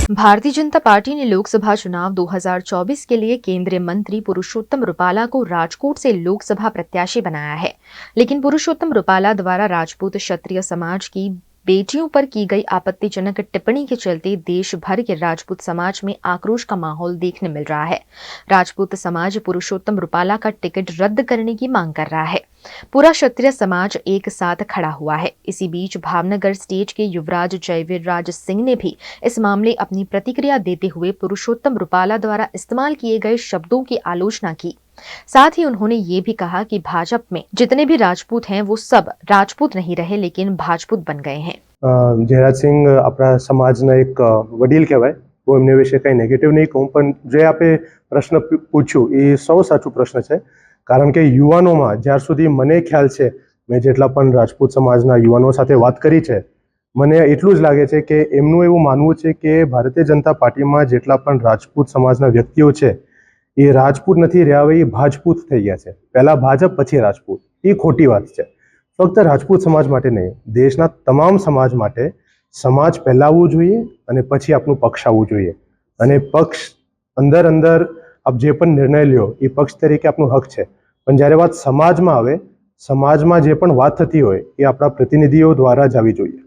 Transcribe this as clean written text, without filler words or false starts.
Bharatiya Janata party ने लोकसभा चुनाव 2024 के लिए केंद्रीय मंत्री पुरुषोत्तम रुपाला को राजकोट से लोकसभा प्रत्याशी बनाया है। लेकिन पुरुषोत्तम रुपाला द्वारा राजपूत क्षत्रिय समाज की बेटियों पर की गई आपत्तिजनक टिप्पणी के चलते देश भर के राजपूत समाज में आक्रोश का माहौल देखने मिल रहा है। राजपूत समाज पुरुषोत्तम रुपाला का टिकट रद्द करने की मांग कर रहा है। पूरा क्षत्रिय समाज एक साथ खड़ा हुआ है। इसी बीच भावनगर स्टेट के युवराज जयवीरराज सिंह ने भी इस मामले अपनी प्रतिक्रिया देते हुए पुरुषोत्तम रुपाला द्वारा इस्तेमाल किए गए शब्दों की आलोचना की। साथ ही उन्होंने ये भी कहा कि भाजपा में जितने भी राजपूत हैं वो सब राजपूत नहीं रहे लेकिन भाजपूत बन गए हैं। जयराज सिंह अपना समाजना एक वडील कहेवाय। હું એમને વિશે કંઈ નેગેટિવ નહીં કહું, પણ જે આપે પ્રશ્ન પૂછ્યું એ સૌ સાચું પ્રશ્ન છે. કારણ કે યુવાનોમાં જ્યાર સુધી મને ખ્યાલ છે, મેં જેટલા પણ રાજપૂત સમાજના યુવાનો સાથે વાત કરી છે, મને એટલું જ લાગે છે કે એમનું એવું માનવું છે કે ભારતીય જનતા પાર્ટીમાં જેટલા પણ રાજપૂત સમાજના વ્યક્તિઓ છે એ રાજપૂત નથી રહ્યા, હવે એ ભાજપૂત થઈ ગયા છે. પહેલાં ભાજપ પછી રાજપૂત, એ ખોટી વાત છે. ફક્ત રાજપૂત સમાજ માટે નહીં, દેશના તમામ સમાજ માટે સમાજ પહેલાં આવવું જોઈએ અને પછી આપનું પક્ષ આવવું જોઈએ. અને પક્ષ અંદર આપ જે પણ નિર્ણય લ્યો એ પક્ષ તરીકે આપનો હક છે, પણ જ્યારે વાત સમાજમાં આવે, સમાજમાં જે પણ વાત થતી હોય એ આપણા પ્રતિનિધિઓ દ્વારા જ આવી જોઈએ.